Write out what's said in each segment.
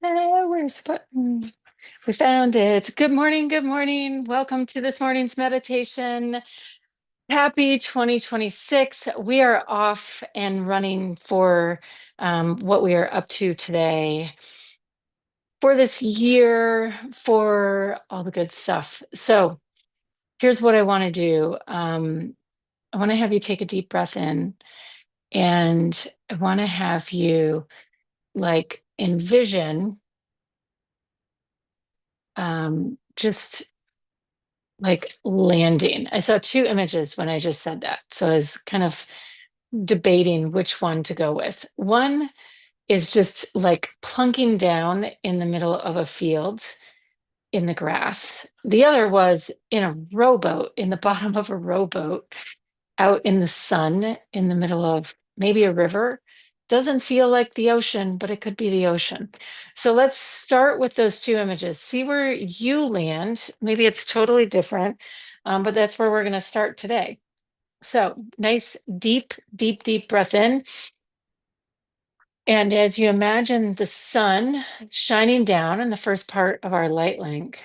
Where's the button? We found it. Good morning. Good morning. Welcome to this morning's meditation. Happy 2026. We are off and running for what we are up to today, for this year, for all the good stuff. So here's what I want to do. I want to have you take a deep breath in, and I want to have you like envision just like landing. I saw two images when I just said that. So I was kind of debating which one to go with. One is just like plunking down in the middle of a field in the grass. The other was in a rowboat, in the bottom of a rowboat, out in the sun, in the middle of maybe a river. Doesn't feel like the ocean, but it could be the ocean. So let's start with those two images. See where you land. Maybe it's totally different, but that's where we're going to start today. So nice, deep, deep, deep breath in. And as you imagine the sun shining down in the first part of our light link,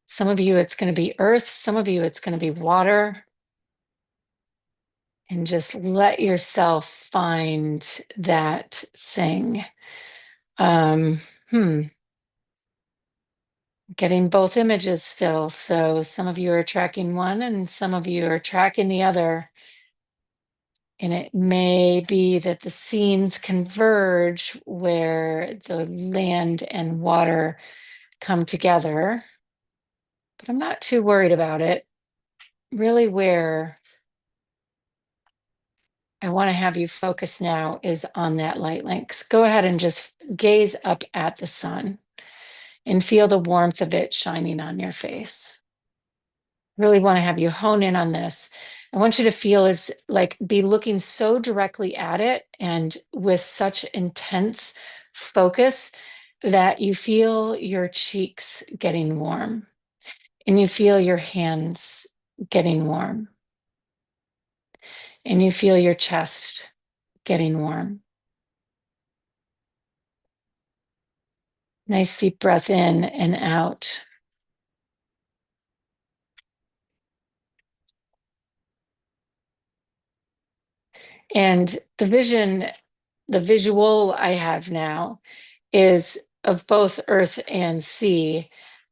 some of you it's going to be earth, some of you it's going to be water. And just let yourself find that thing. Um, hmm. Getting both images still. So some of you are tracking one and some of you are tracking the other. And it may be that the scenes converge where the land and water come together. But I'm not too worried about it. Really, where I want to have you focus now is on that light links. Go ahead and just gaze up at the sun and feel the warmth of it shining on your face. Really want to have you hone in on this. I want you to feel as like be looking so directly at it and with such intense focus that you feel your cheeks getting warm and you feel your hands getting warm and you feel your chest getting warm. Nice deep breath in and out. And the visual I have now is of both earth and sea.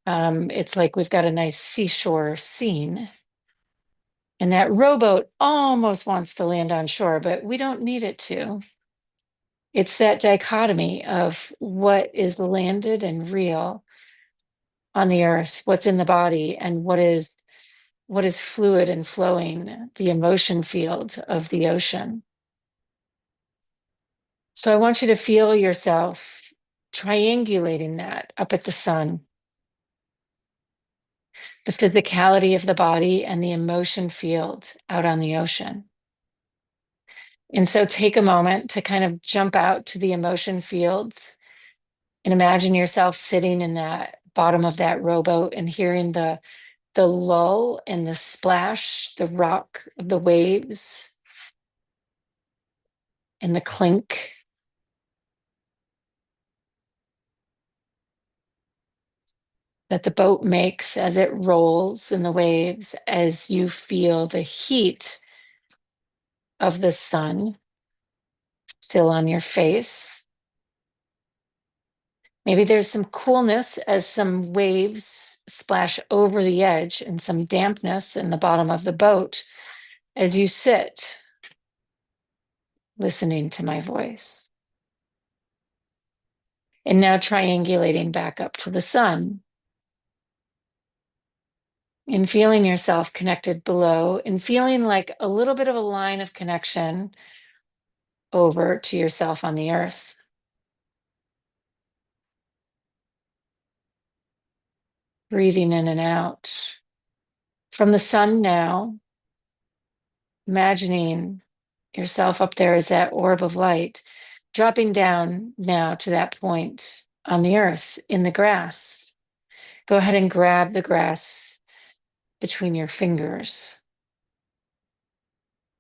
It's like we've got a nice seashore scene. And that rowboat almost wants to land on shore, but we don't need it to. It's that dichotomy of what is landed and real on the earth, what's in the body, and what is fluid and flowing, the emotion field of the ocean. So I want you to feel yourself triangulating that up at the sun, the physicality of the body and the emotion field out on the ocean. And so take a moment to kind of jump out to the emotion fields and imagine yourself sitting in that bottom of that rowboat and hearing the lull and the splash, the rock of the waves and the clink. That the boat makes as it rolls in the waves, as you feel the heat of the sun still on your face. Maybe there's some coolness as some waves splash over the edge and some dampness in the bottom of the boat as you sit listening to my voice. And now triangulating back up to the sun and feeling yourself connected below and feeling like a little bit of a line of connection over to yourself on the earth. Breathing in and out. From the sun now, imagining yourself up there as that orb of light, dropping down now to that point on the earth in the grass. Go ahead and grab the grass between your fingers.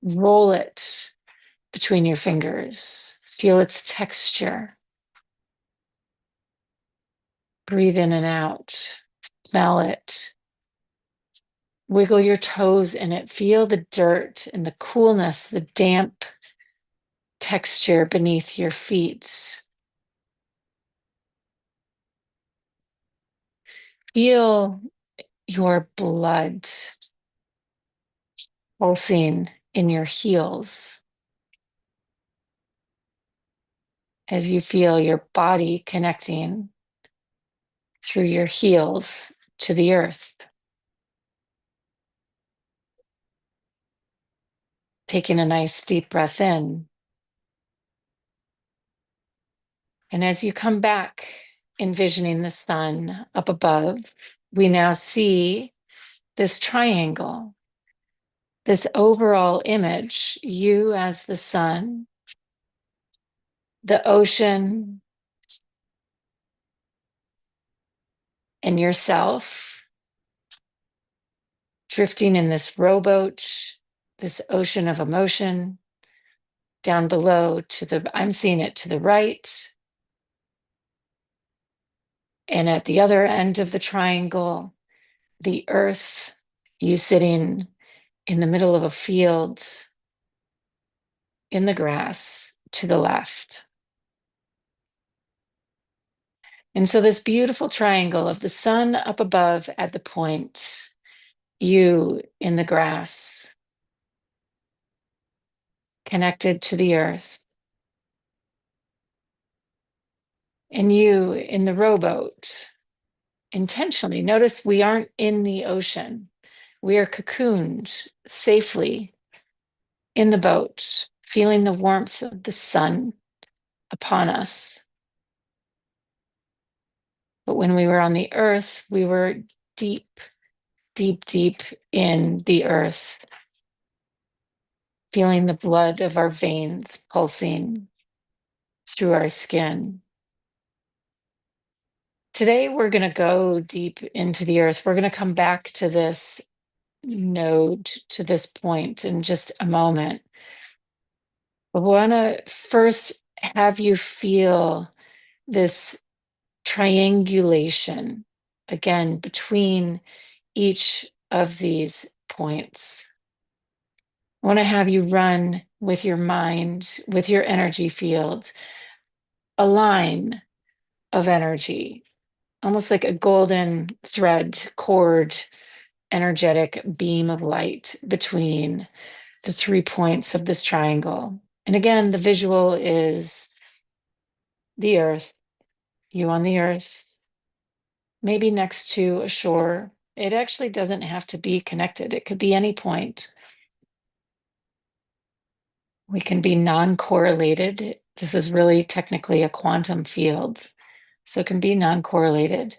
Roll it between your fingers. Feel its texture. Breathe in and out. Smell it. Wiggle your toes in it. Feel the dirt and the coolness, the damp texture beneath your feet. Feel your blood pulsing in your heels as you feel your body connecting through your heels to the earth. Taking a nice deep breath in. And as you come back, envisioning the sun up above, we now see this triangle, this overall image, you as the sun, the ocean, and yourself drifting in this rowboat, this ocean of emotion. Down below I'm seeing it to the right. And at the other end of the triangle, the earth, you sitting in the middle of a field in the grass to the left. And so this beautiful triangle of the sun up above at the point, you in the grass, connected to the earth, and you in the rowboat, intentionally. Notice we aren't in the ocean. We are cocooned safely in the boat, feeling the warmth of the sun upon us. But when we were on the earth, we were deep, deep, deep in the earth, feeling the blood of our veins pulsing through our skin. Today, we're going to go deep into the earth. We're going to come back to this node, to this point in just a moment. But we want to first have you feel this triangulation again between each of these points. I want to have you run with your mind, with your energy field, a line of energy, almost like a golden thread, cord, energetic beam of light between the 3 points of this triangle. And again, the visual is the earth, you on the earth, maybe next to a shore. It actually doesn't have to be connected. It could be any point. We can be non-correlated. This is really technically a quantum field. So it can be non-correlated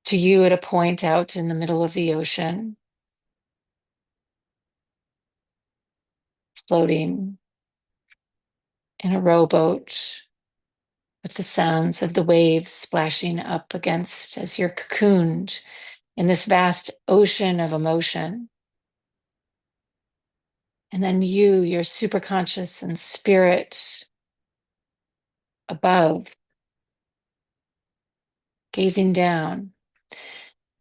to you at a point out in the middle of the ocean, floating in a rowboat with the sounds of the waves splashing up against as you're cocooned in this vast ocean of emotion. And then your superconscious and spirit above, gazing down.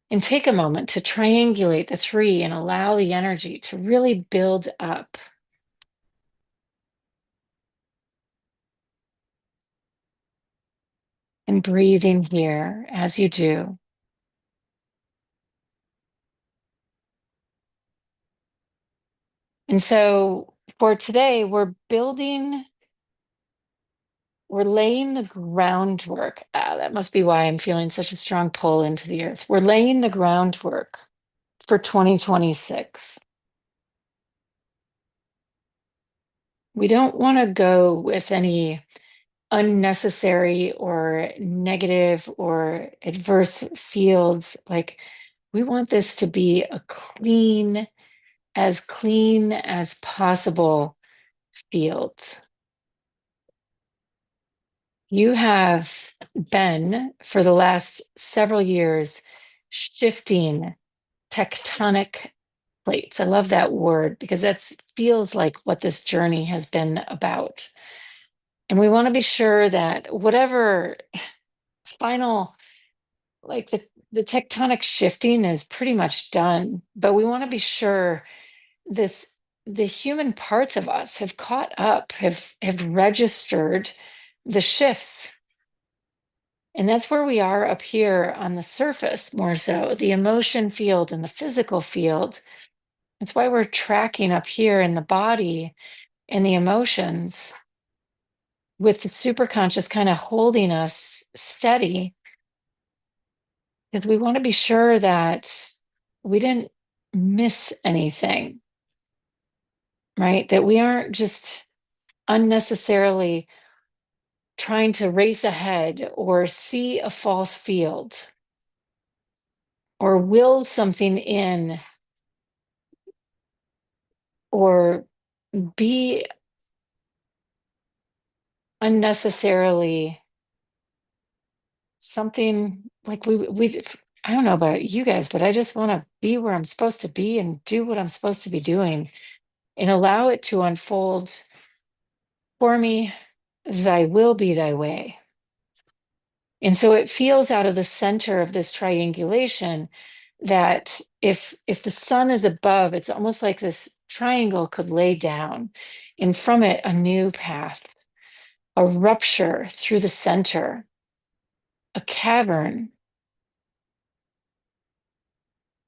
And take a moment to triangulate the 3 and allow the energy to really build up. And breathing here as you do. And so for today, we're laying the groundwork. That must be why I'm feeling such a strong pull into the earth. We're laying the groundwork for 2026. We don't want to go with any unnecessary or negative or adverse fields. Like, we want this to be as clean as possible field. You have been, for the last several years, shifting tectonic plates. I love that word because that feels like what this journey has been about. And we want to be sure that whatever final, like the tectonic shifting is pretty much done, but we want to be sure this the human parts of us have caught up, have registered the shifts. And that's where we are up here on the surface, more so the emotion field and the physical field. That's why we're tracking up here in the body and the emotions, with the superconscious kind of holding us steady, because we want to be sure that we didn't miss anything, right? That we aren't just unnecessarily trying to race ahead or see a false field or will something in or be unnecessarily something like we I don't know about you guys, but I just want to be where I'm supposed to be and do what I'm supposed to be doing and allow it to unfold for me. Thy will be thy way. And so it feels out of the center of this triangulation that if the sun is above, it's almost like this triangle could lay down, and from it a new path, a rupture through the center, a cavern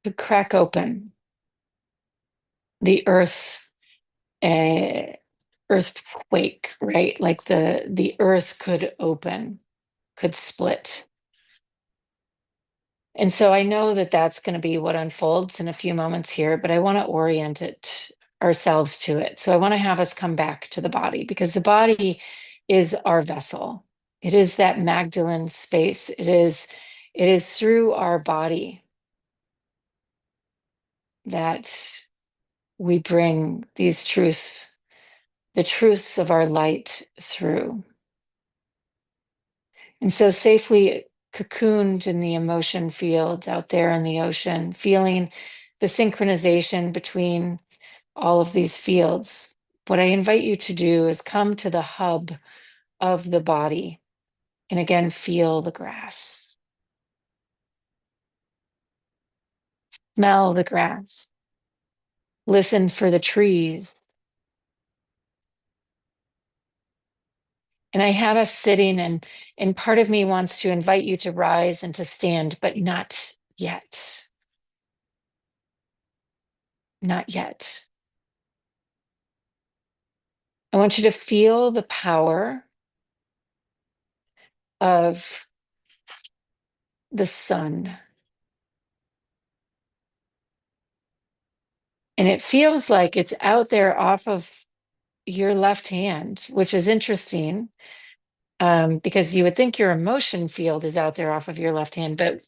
could crack open, the earth, a earthquake, right? Like the earth could open, could split. And so I know that that's going to be what unfolds in a few moments here, but I want to orient it ourselves to it. So I want to have us come back to the body, because the body is our vessel. It is that Magdalene space. It is through our body that we bring these truths, the truths of our light through. And so safely cocooned in the emotion field out there in the ocean, feeling the synchronization between all of these fields, what I invite you to do is come to the hub of the body and again, feel the grass, smell the grass, listen for the trees. And I had us sitting, and part of me wants to invite you to rise and to stand, but not yet. Not yet. I want you to feel the power of the sun. And it feels like it's out there off of your left hand, which is interesting, because you would think your emotion field is out there off of your left hand, but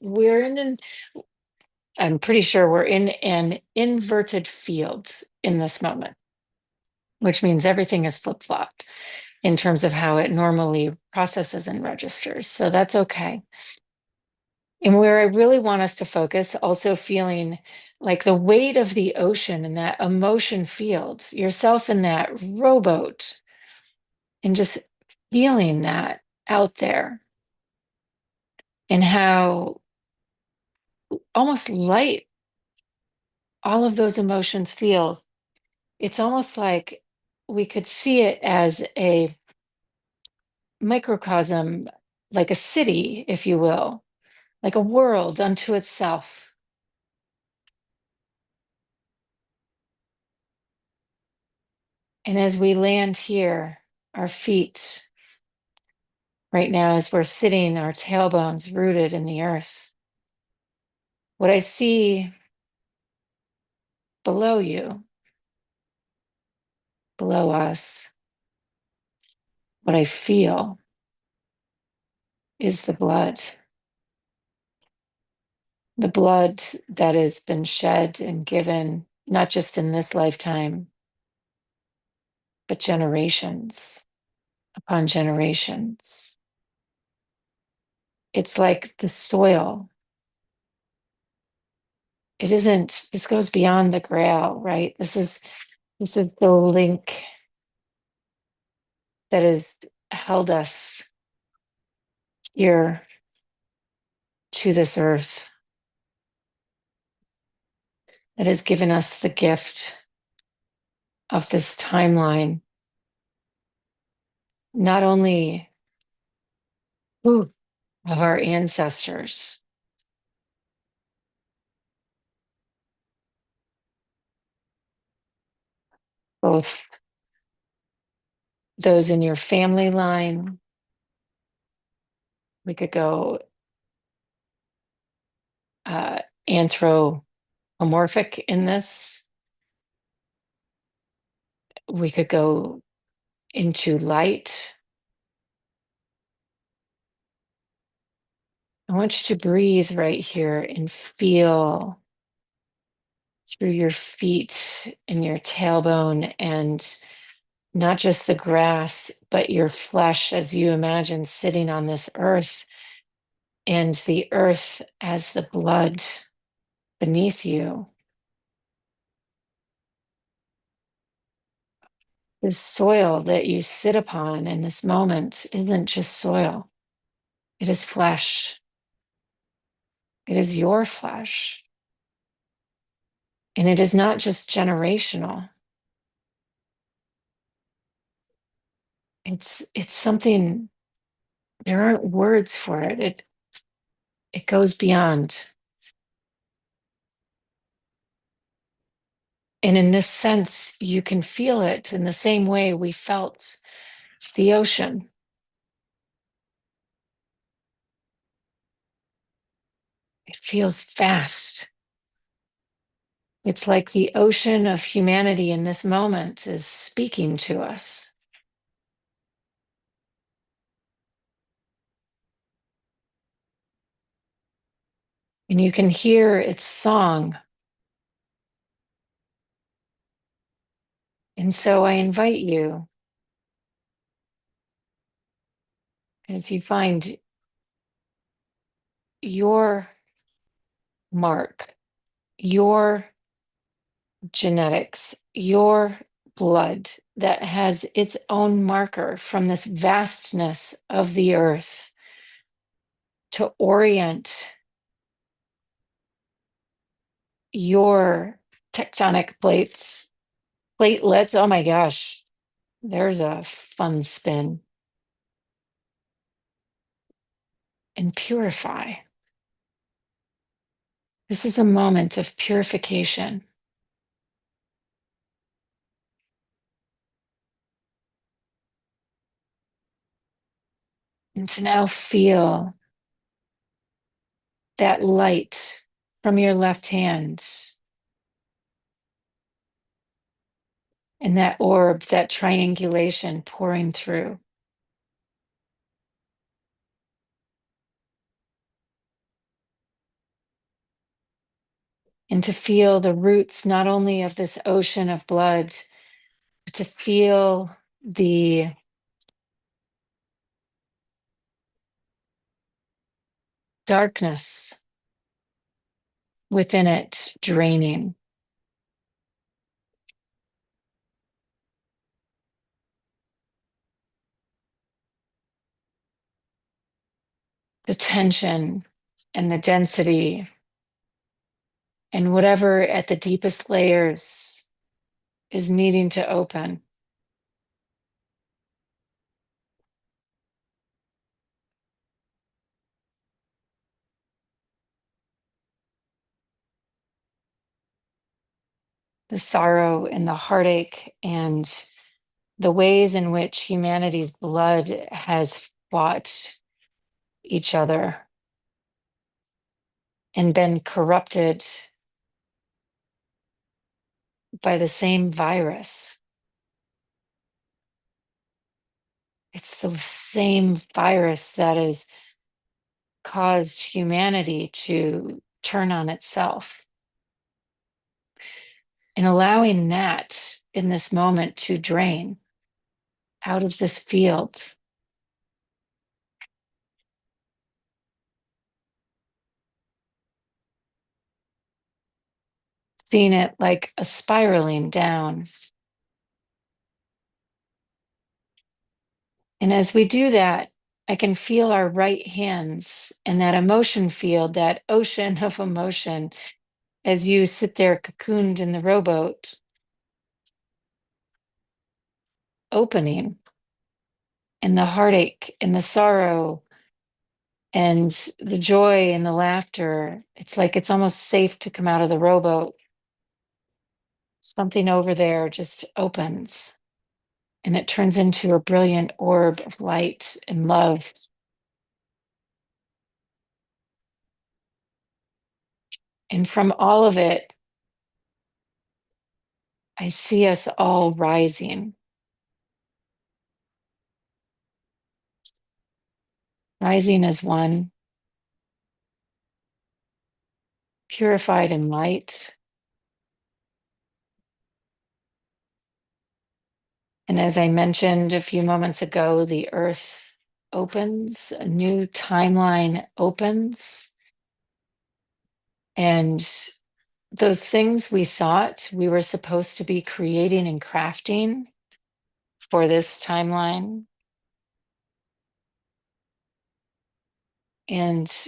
I'm pretty sure we're in an inverted field in this moment, which means everything is flip-flopped in terms of how it normally processes and registers. So that's okay. And where I really want us to focus, also feeling like the weight of the ocean and that emotion field, yourself in that rowboat, and just feeling that out there, and how almost light all of those emotions feel. It's almost like we could see it as a microcosm, like a city, if you will, like a world unto itself. And as we land here, our feet, right now, as we're sitting, our tailbones rooted in the earth, what I see below you, below us, what I feel is the blood that has been shed and given, not just in this lifetime, but generations upon generations. It's like the soil. It isn't, this goes beyond the grail, right? This is the link that is held us here to this earth, that has given us the gift of this timeline, not only of our ancestors, both those in your family line. We could go anthropomorphic in this. We could go into light. I want you to breathe right here and feel through your feet and your tailbone, and not just the grass, but your flesh as you imagine sitting on this earth, and the earth as the blood beneath you. This soil that you sit upon in this moment isn't just soil, it is flesh. It is your flesh. And it is not just generational. It's something, there aren't words for it. It goes beyond. And in this sense, you can feel it in the same way we felt the ocean. It feels vast. It's like the ocean of humanity in this moment is speaking to us. And you can hear its song. And so I invite you, as you find your mark, your genetics, your blood that has its own marker from this vastness of the earth, to orient your tectonic platelets. Oh my gosh, there's a fun spin. And purify. This is a moment of purification. And to now feel that light from your left hand, and that orb, that triangulation pouring through. And to feel the roots not only of this ocean of blood, but to feel the darkness within it draining. The tension and the density and whatever at the deepest layers is needing to open. The sorrow and the heartache and the ways in which humanity's blood has fought each other and been corrupted by the same virus. It's the same virus that has caused humanity to turn on itself. And allowing that in this moment to drain out of this field. Seeing it like a spiraling down. And as we do that, I can feel our right hands and that emotion field, that ocean of emotion, as you sit there cocooned in the rowboat, opening, and the heartache and the sorrow and the joy and the laughter. It's like it's almost safe to come out of the rowboat. Something over there just opens and it turns into a brilliant orb of light and love. And from all of it, I see us all rising as one, purified in light. And as I mentioned a few moments ago, the earth opens, a new timeline opens. And those things we thought we were supposed to be creating and crafting for this timeline, and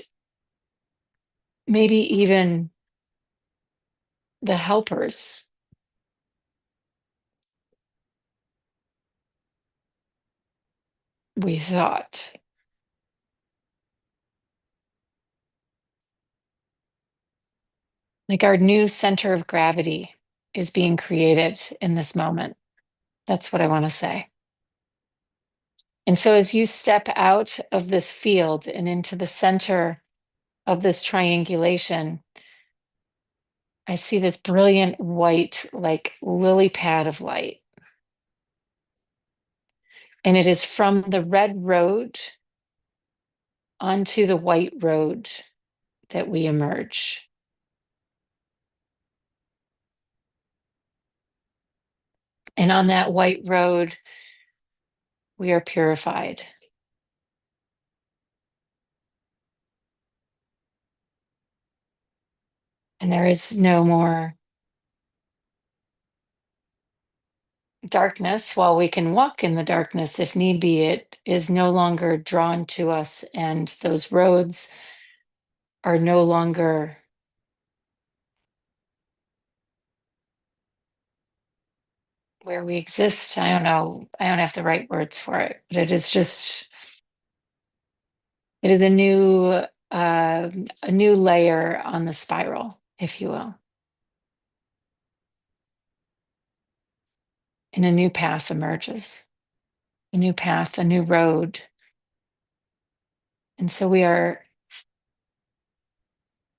maybe even the helpers we thought. Like our new center of gravity is being created in this moment. That's what I want to say. And so as you step out of this field and into the center of this triangulation, I see this brilliant white, like lily pad of light. And it is from the red road onto the white road that we emerge. And on that white road, we are purified. And there is no more darkness. While we can walk in the darkness if need be, it is no longer drawn to us, and those roads are no longer where we exist. I don't know. I don't have the right words for it, but it is just, it is a new layer on the spiral, if you will. And a new path emerges, a new path, a new road. And so we are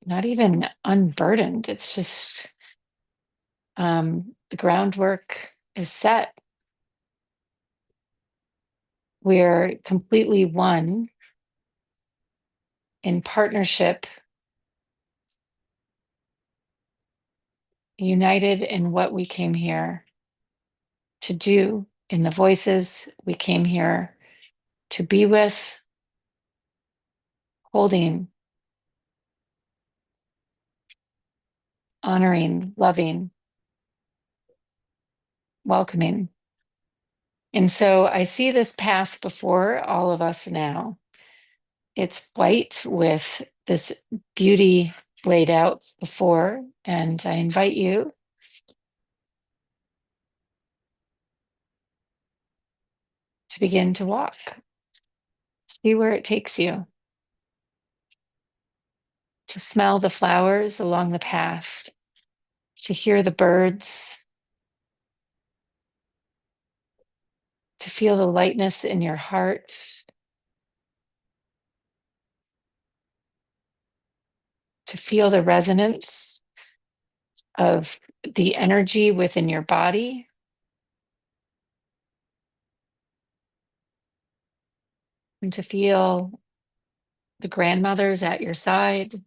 not even unburdened. It's just the groundwork is set. We're completely one in partnership, united in what we came here to do, in the voices we came here to be with, holding, honoring, loving, welcoming. And so I see this path before all of us now. It's white with this beauty laid out before, and I invite you to begin to walk. See where it takes you, to smell the flowers along the path, to hear the birds, to feel the lightness in your heart, to feel the resonance of the energy within your body, and to feel the grandmothers at your side,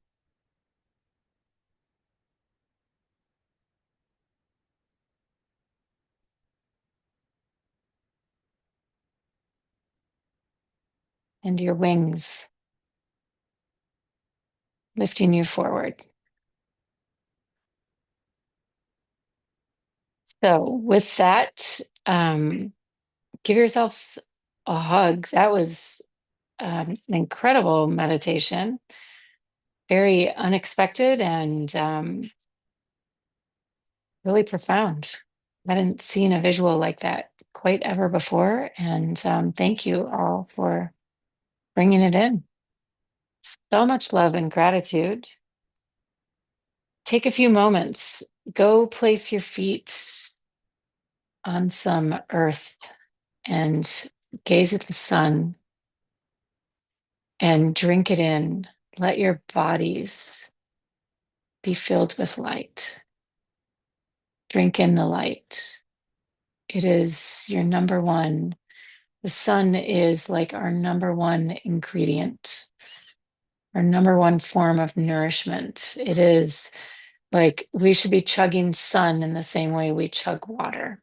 and your wings lifting you forward. So, with that, give yourself a hug. That was an incredible meditation, very unexpected and really profound. I hadn't seen a visual like that quite ever before. And thank you all for bringing it in. So much love and gratitude. Take a few moments, go place your feet on some earth and gaze at the sun and drink it in. Let your bodies be filled with light. Drink in the light. It is your number one. The sun is like our number one ingredient, our number one form of nourishment. It is like we should be chugging sun in the same way we chug water.